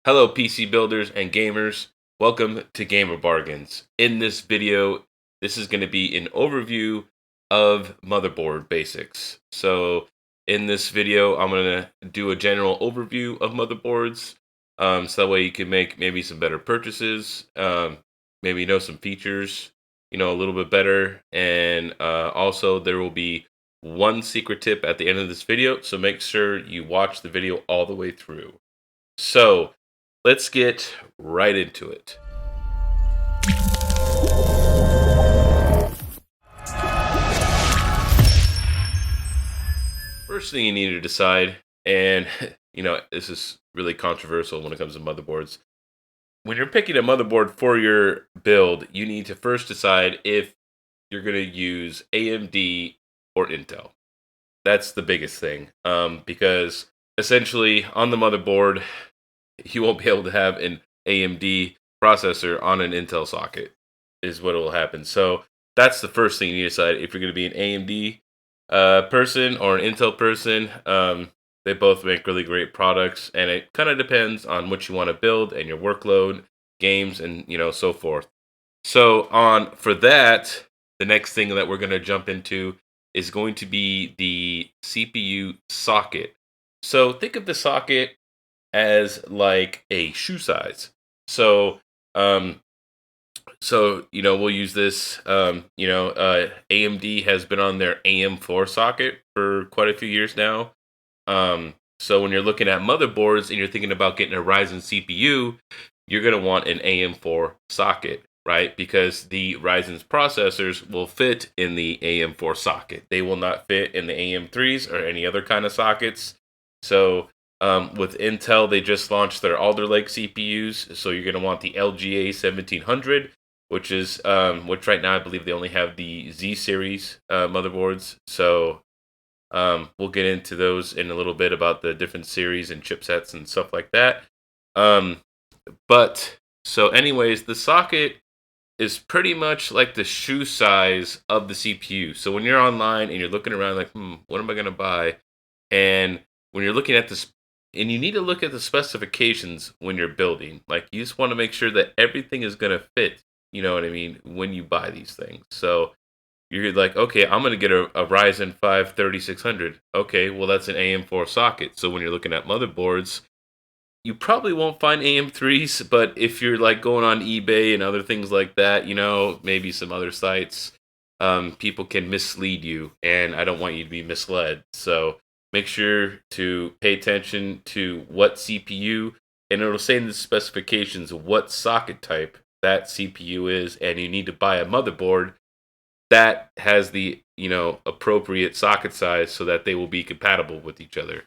Hello, PC builders and gamers. Welcome to Gamer Bargains. In this video, this is going to be an overview of motherboard basics. So, in this video, I'm going to do a general overview of motherboards. So that way you can make maybe some better purchases, maybe know some features, a little bit better. And also, there will be one secret tip at the end of this video. So, make sure you watch the video all the way through. So, let's get right into it. First thing you need to decide, and this is really controversial when it comes to motherboards. When you're picking a motherboard for your build, you need to first decide if you're going to use AMD or Intel. That's the biggest thing, because essentially on the motherboard, you won't be able to have an AMD processor on an Intel socket, is what will happen. So that's the first thing you need to decide if you're going to be an AMD person or an Intel person. They both make really great products, and it kind of depends on what you want to build and your workload, games, and so forth. So for that, the next thing that we're going to jump into is going to be the CPU socket. So think of the socket as like a shoe size. So we'll use this. AMD has been on their AM4 socket for quite a few years now. So when you're looking at motherboards and you're thinking about getting a Ryzen CPU, you're gonna want an AM4 socket, right? Because the Ryzen's processors will fit in the AM4 socket. They will not fit in the AM3s or any other kind of sockets. So with Intel, they just launched their Alder Lake CPUs, so you're going to want the LGA 1700, which right now I believe they only have the Z series motherboards. So we'll get into those in a little bit about the different series and chipsets and stuff like that. Anyways, the socket is pretty much like the shoe size of the CPU. So when you're online and you're looking around like, what am I going to buy? And when you're looking at this, and you need to look at the specifications when you're building. Like, you just want to make sure that everything is going to fit, you know what I mean, when you buy these things. So you're like, okay, I'm going to get a Ryzen 5 3600. Okay, well, that's an AM4 socket. So when you're looking at motherboards, you probably won't find AM3s, but if you're like going on eBay and other things like that, maybe some other sites, people can mislead you, and I don't want you to be misled. So make sure to pay attention to what CPU, and it'll say in the specifications what socket type that CPU is, and you need to buy a motherboard that has the appropriate socket size so that they will be compatible with each other.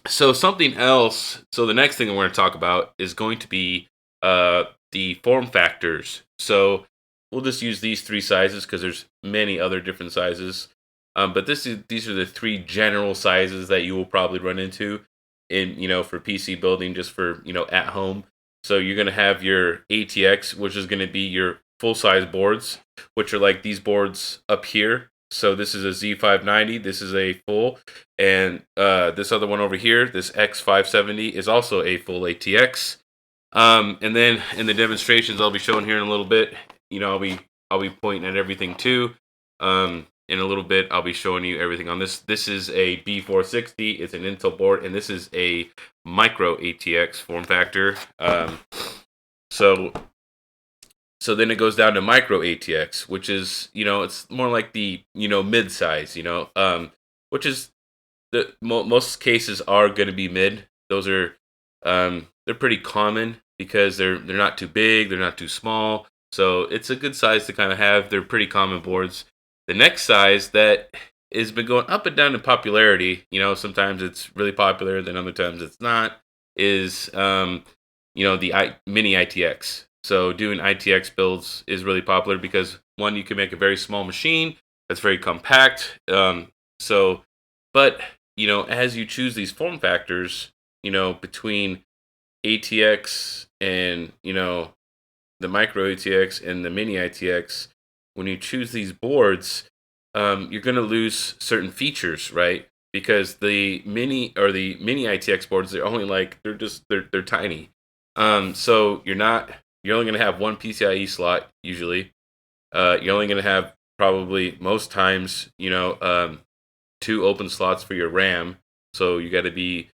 So something else. So the next thing we're going to talk about is going to be the form factors. So we'll just use these three sizes because there's many other different sizes. But these are the three general sizes that you will probably run into in for PC building, just for at home. So you're gonna have your ATX, which is gonna be your full size boards, which are like these boards up here. So this is a Z590. This is a full, and this other one over here, this X570, is also a full ATX. And then in the demonstrations I'll be showing here in a little bit, I'll be pointing at everything too. In a little bit, I'll be showing you everything on this. This is a B460. It's an Intel board, and this is a micro ATX form factor. So then it goes down to micro ATX, which is, it's more like the, mid size, which is most cases are going to be mid. Those are, they're pretty common because they're not too big, they're not too small. So it's a good size to kind of have. They're pretty common boards. The next size that has been going up and down in popularity, sometimes it's really popular, then other times it's not, is, the mini ITX. So doing ITX builds is really popular because, one, you can make a very small machine that's very compact. But as you choose these form factors, between ATX and, the micro ATX and the mini ITX, when you choose these boards, you're going to lose certain features, right? because the mini ITX boards, they're only like they're tiny. So you're only gonna have one PCIe slot usually. You're only gonna have probably most times, two open slots for your RAM. So you got to be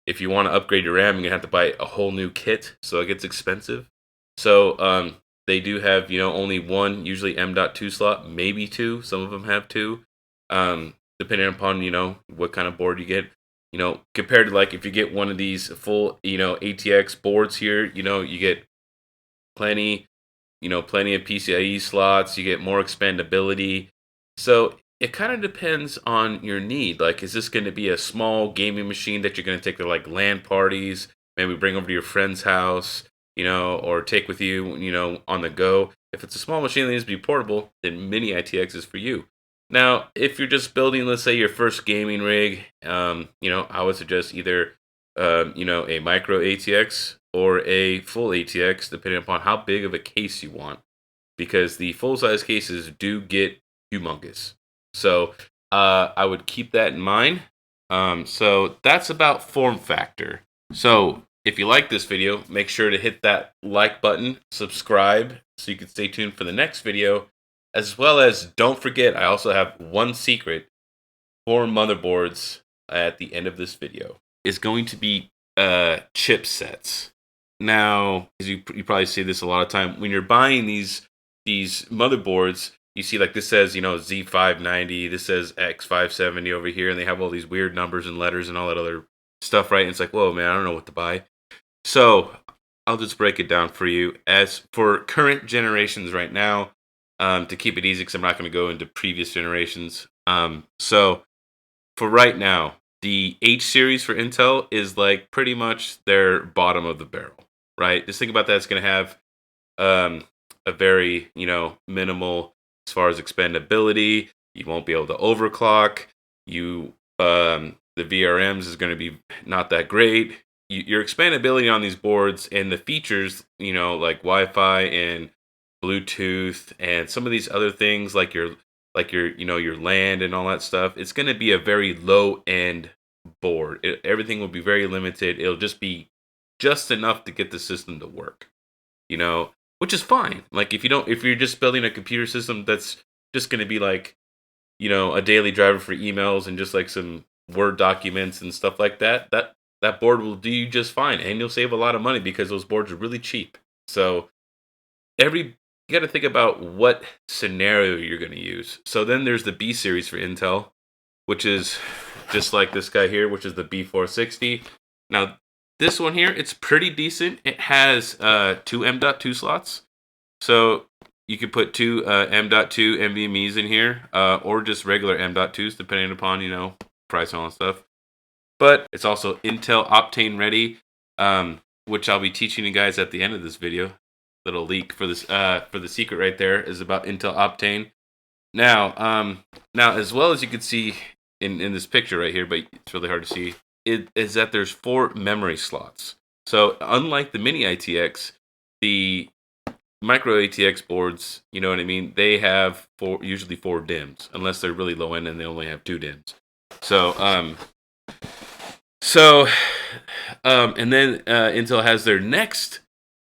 if you want to upgrade your RAM, you're gonna have to buy a whole new kit, so it gets expensive. So they do have only one, usually M.2 slot, maybe two. Some of them have two, depending upon what kind of board you get. Compared to like if you get one of these full ATX boards here, you get plenty plenty of PCIe slots. You get more expandability. So it kind of depends on your need. Like, is this going to be a small gaming machine that you're going to take to like LAN parties, maybe bring over to your friend's house, or take with you, on the go? If it's a small machine that needs to be portable, then Mini ITX is for you. Now, if you're just building, let's say, your first gaming rig, I would suggest either, a micro ATX or a full ATX, depending upon how big of a case you want, because the full size cases do get humongous. So I would keep that in mind. So that's about form factor. So if you like this video, make sure to hit that like button, subscribe, so you can stay tuned for the next video, as well as don't forget, I also have one secret for motherboards at the end of this video. Is going to be chipsets. Now, as you probably see this a lot of time when you're buying these motherboards, you see like this says Z590, this says X570 over here, and they have all these weird numbers and letters and all that other stuff, right? And it's like, whoa, man, I don't know what to buy. So I'll just break it down for you. As for current generations right now, to keep it easy, because I'm not going to go into previous generations. So for right now, the H series for Intel is like pretty much their bottom of the barrel, right? Just think about that. It's going to have a very, minimal as far as expandability. You won't be able to overclock. The VRMs is going to be not that great. Your expandability on these boards and the features, like Wi-Fi and Bluetooth and some of these other things like your your land and all that stuff, it's going to be a very low end board. Everything will be very limited. It'll just be just enough to get the system to work, which is fine. Like if you're just building a computer system that's just going to be like, a daily driver for emails and just like some Word documents and stuff like that, that board will do you just fine, and you'll save a lot of money because those boards are really cheap. So you got to think about what scenario you're going to use. So then there's the B series for Intel, which is just like this guy here, which is the B460. Now, this one here, it's pretty decent. It has two M.2 slots. So you could put two M.2 NVMe's in here, or just regular M.2s, depending upon, price and all that stuff. But it's also Intel Optane ready, which I'll be teaching you guys at the end of this video. Little leak for this for the secret right there is about Intel Optane. Now, as well as you can see in this picture right here, but it's really hard to see, it is that there's 4 memory slots. So unlike the Mini ITX, the micro ATX boards, you know what I mean, they have usually 4 DIMMs, unless they're really low end and they only have 2 DIMMs. So and then Intel has their next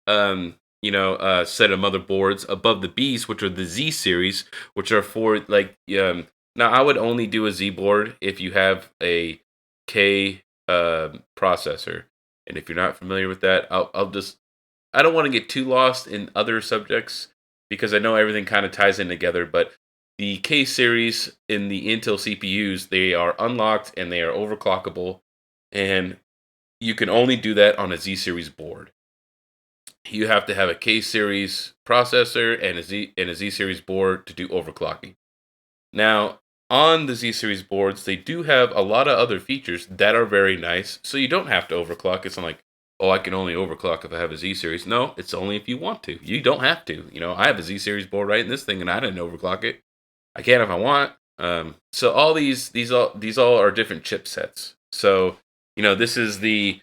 set of motherboards above the B's, which are the Z series, which are for like now I would only do a Z board if you have a K processor, and if you're not familiar with that, I don't want to get too lost in other subjects because I know everything kind of ties in together, but the K series in the Intel CPUs, they are unlocked and they are overclockable, and you can only do that on a Z series board. You have to have a K series processor and a Z series board to do overclocking. Now, on the Z series boards, they do have a lot of other features that are very nice, so you don't have to overclock. It's not like, oh, I can only overclock if I have a Z series. No, it's only if you want to. You don't have to. I have a Z series board right in this thing, and I didn't overclock it. I can if I want. So all these all are different chipsets. So this is the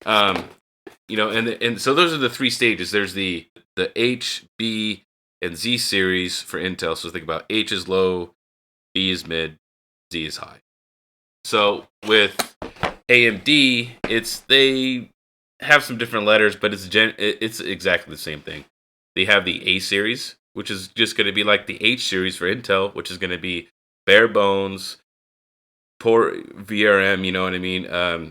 and so those are the 3 stages. There's the H, B, and Z series for Intel. So think about H is low, B is mid, Z is high. So with AMD, they have some different letters, but it's exactly the same thing. They have the A series, which is just going to be like the H series for Intel, which is going to be bare bones, poor VRM, you know what I mean,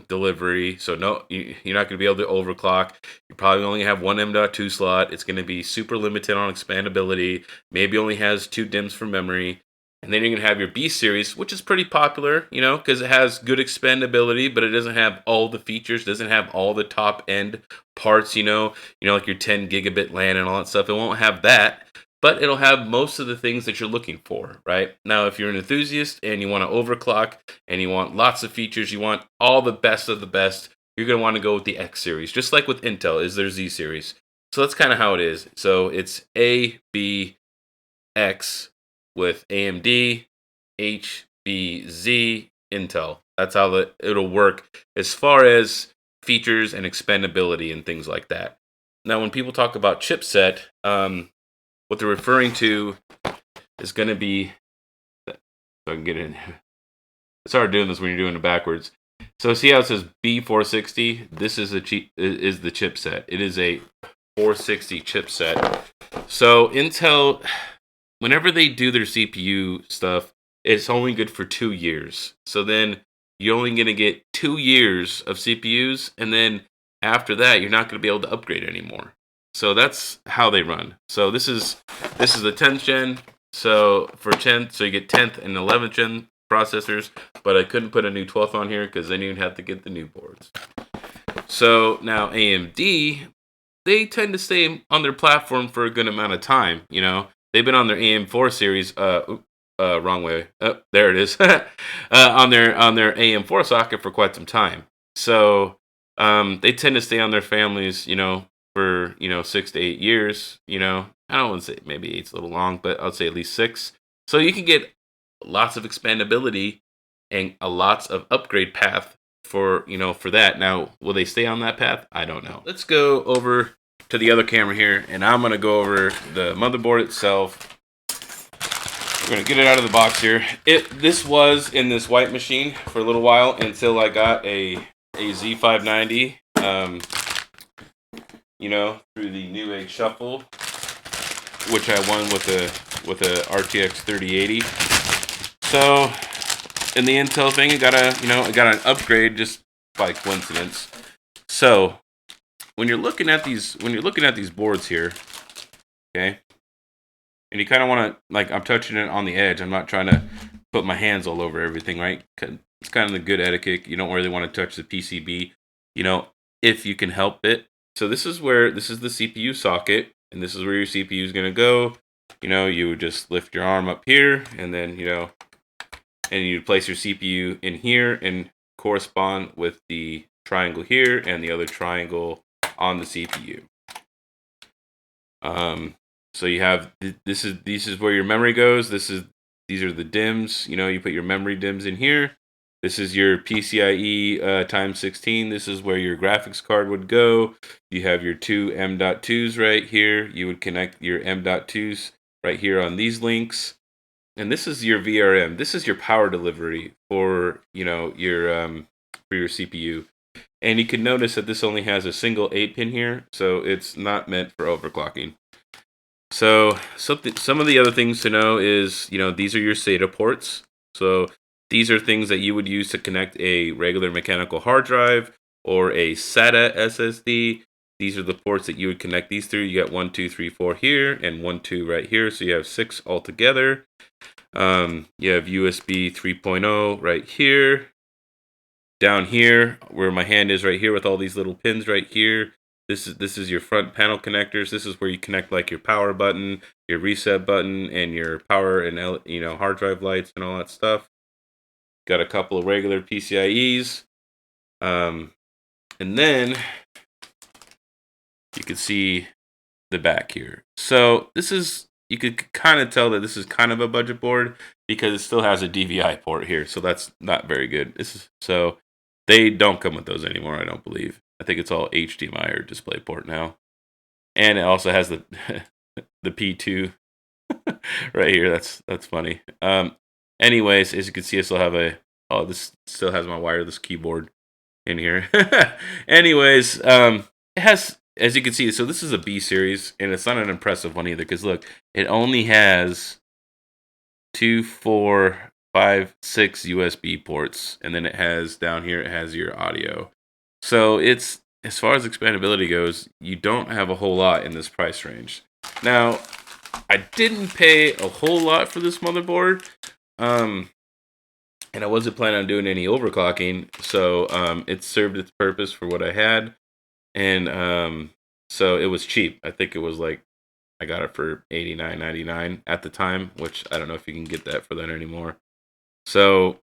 delivery. So no, you're not going to be able to overclock. You probably only have one M.2 slot. It's going to be super limited on expandability. Maybe only has 2 DIMMs for memory. And then you're going to have your B series, which is pretty popular, you know, because it has good expandability, but it doesn't have all the features, doesn't have all the top end parts, like your 10 gigabit LAN and all that stuff. It won't have that, but it'll have most of the things that you're looking for, right? Now, if you're an enthusiast and you want to overclock and you want lots of features, you want all the best of the best, you're going to want to go with the X series, just like with Intel is their Z series. So that's kind of how it is. So it's A, B, X with AMD, H, B, Z, Intel. That's how it'll work as far as features and expandability and things like that. Now, when people talk about chipset, what they're referring to is going to be, so I can get in. It's hard doing this when you're doing it backwards. So see how it says B460? This is the chipset. It is a 460 chipset. So Intel, whenever they do their CPU stuff, it's only good for 2 years. So then you're only going to get 2 years of CPUs, and then after that, you're not going to be able to upgrade anymore. So that's how they run. So this is the 10th gen. So for 10th, so you get 10th and 11th gen processors, but I couldn't put a new 12th on here because then you'd have to get the new boards. So now AMD, they tend to stay on their platform for a good amount of time. You know, they've been on their AM4 series. Wrong way. Oh, there it is. On their AM4 socket for quite some time. So they tend to stay on their families, for 6 to 8 years. I don't want to say maybe 8's a little long, but I'll say at least 6. So you can get lots of expandability and a lots of upgrade path for that. Now, will they stay on that path? I don't know. Let's go over to the other camera here, and I'm going to go over the motherboard itself. We're going to get it out of the box here. This was in this white machine for a little while until I got a Z590, through the Newegg Shuffle, which I won with a RTX 3080. So in the Intel thing, I got an upgrade just by coincidence. So when you're looking at these boards here, okay, and you kind of want to, I'm touching it on the edge. I'm not trying to put my hands all over everything, right? It's kind of the good etiquette. You don't really want to touch the PCB, if you can help it. So this is the CPU socket, and this is where your CPU is going to go. You would just lift your arm up here, and then, and you place your CPU in here and correspond with the triangle here and the other triangle on the CPU. So you have this is where your memory goes. These are the DIMMs. You put your memory DIMMs in here. This is your PCIe times 16. This is where your graphics card would go. You have your 2 M.2s right here. You would connect your M.2s right here on these links. And this is your VRM. This is your power delivery for your CPU. And you can notice that this only has a single 8-pin here, so it's not meant for overclocking. So some of the other things to know is, these are your SATA ports. So these are things that you would use to connect a regular mechanical hard drive or a SATA SSD. These are the ports that you would connect these through. You got 1, 2, 3, 4 here, and 1, 2 right here. So you have 6 altogether. You have USB 3.0 right here. Down here, where my hand is right here with all these little pins right here. This is your front panel connectors. This is where you connect like your power button, your reset button, and your power and hard drive lights and all that stuff. Got a couple of regular PCIe's, and then you can see the back here. So you could kind of tell that this is kind of a budget board because it still has a DVI port here. So that's not very good. So they don't come with those anymore, I don't believe. I think it's all HDMI or DisplayPort now. And it also has the the P2 right here. That's funny. Anyways, as you can see, I still have a Oh, this still has my wireless keyboard in here. Anyways, it has, as you can see, so this is a B series, and it's not an impressive one either. Because look, it only has 2, 4, 5, 6 USB ports, and then it has down here it has your audio. So it's, as far as expandability goes, you don't have a whole lot in this price range. Now, I didn't pay a whole lot for this motherboard, and I wasn't planning on doing any overclocking, so it served its purpose for what I had, and so it was cheap. I think it was like, I got it for $89.99 at the time, which I don't know if you can get that for that anymore. So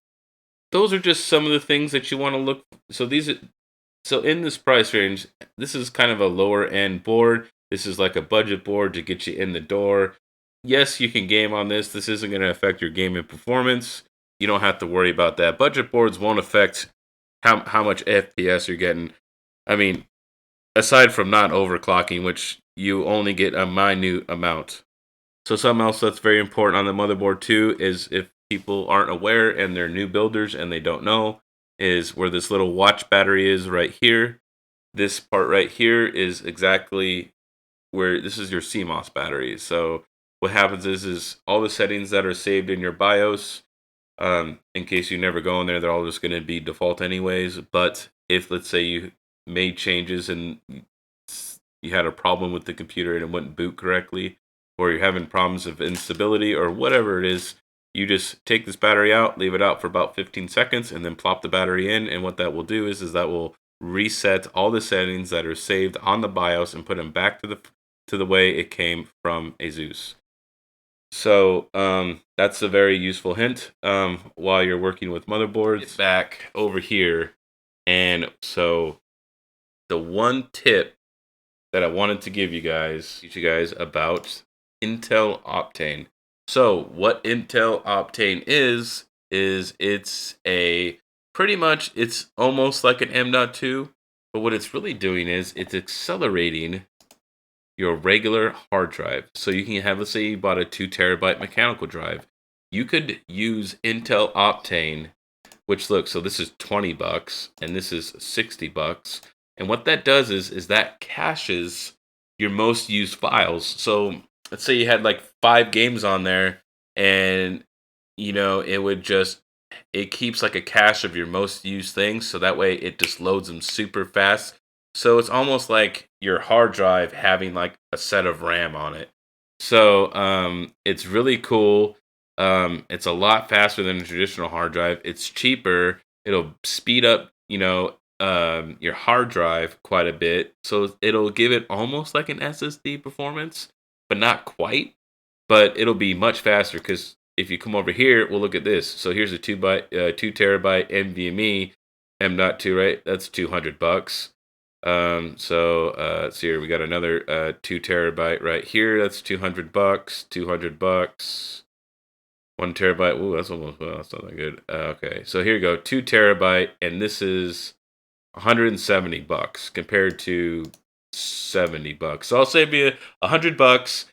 those are just some of the things that you want to look. So in this price range, this is kind of a lower end board. This is like a budget board to get you in the door. Yes, you can game on this. This isn't going to affect your gaming performance. You don't have to worry about that. Budget boards won't affect how much FPS you're getting. I mean, aside from not overclocking, which you only get a minute amount. So something else that's very important on the motherboard too is, if people aren't aware and they're new builders and they don't know, is where this little watch battery is right here. This part right here is exactly where this is your CMOS battery. So what happens is all the settings that are saved in your BIOS, in case you never go in there, they're all just going to be default anyways. But if, let's say, you made changes and you had a problem with the computer and it wouldn't boot correctly, or you're having problems of instability or whatever it is, you just take this battery out, leave it out for about 15 seconds, and then plop the battery in. And what that will do is that will reset all the settings that are saved on the BIOS and put them back to the way it came from ASUS. So that's a very useful hint while you're working with motherboards. It's back over here, and so the one tip that I wanted to give you guys, teach you guys about Intel Optane. So what Intel Optane is it's a pretty much, it's almost like an M.2, but what it's really doing is it's accelerating your regular hard drive. So you can have, let's say you bought a 2 terabyte mechanical drive. You could use Intel Optane, which, look, so this is $20 and this is $60. And what that does is that caches your most used files. So let's say you had like 5 games on there, and it keeps like a cache of your most used things, so that way it just loads them super fast. So it's almost like your hard drive having like a set of RAM on it. So it's really cool. It's a lot faster than a traditional hard drive. It's cheaper. It'll speed up, your hard drive quite a bit. So it'll give it almost like an SSD performance, but not quite. But it'll be much faster, because if you come over here, we'll look at this. So here's a 2 terabyte NVMe M.2, right? That's $200. So here we got another 2 terabyte right here. That's $200. $200. 1 terabyte. Ooh, that's almost, well, that's not that good. Okay, so here you go, 2 terabyte, and this is $170 compared to $70. So I'll save you $100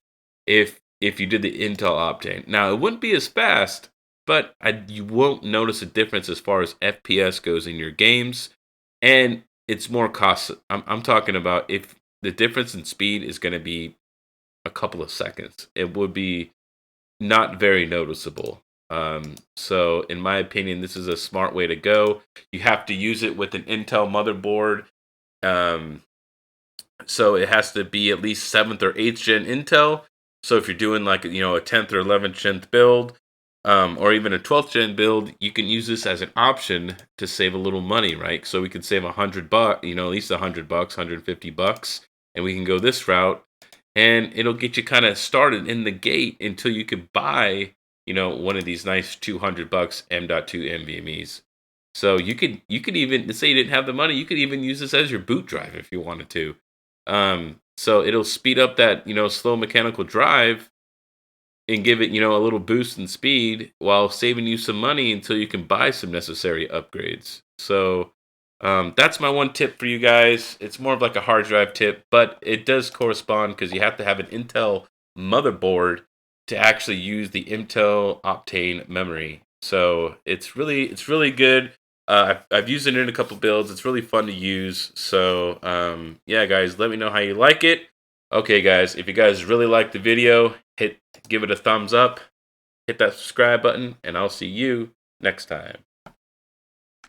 if you did the Intel Optane. Now, it wouldn't be as fast, but you won't notice a difference as far as FPS goes in your games, and it's more cost. I'm talking about, if the difference in speed is going to be a couple of seconds, it would be not very noticeable. So in my opinion, this is a smart way to go. You have to use it with an Intel motherboard. So it has to be at least 7th or 8th gen Intel. So if you're doing like, a 10th or 11th gen build, or even a 12th gen build, you can use this as an option to save a little money, right? So we could save $100, at least $100, $150, and we can go this route, and it'll get you kind of started in the gate until you could buy, one of these nice $200 M.2 NVMe's. So you could even, let's say you didn't have the money, you could even use this as your boot drive if you wanted to. So it'll speed up that, slow mechanical drive and give it, a little boost in speed while saving you some money until you can buy some necessary upgrades. So that's my one tip for you guys. It's more of like a hard drive tip, but it does correspond, because you have to have an Intel motherboard to actually use the Intel Optane memory. So it's really good. I've used it in a couple builds. It's really fun to use. So yeah, guys, let me know how you like it. Okay, guys, if you guys really like the video, give it a thumbs up, hit that subscribe button, and I'll see you next time.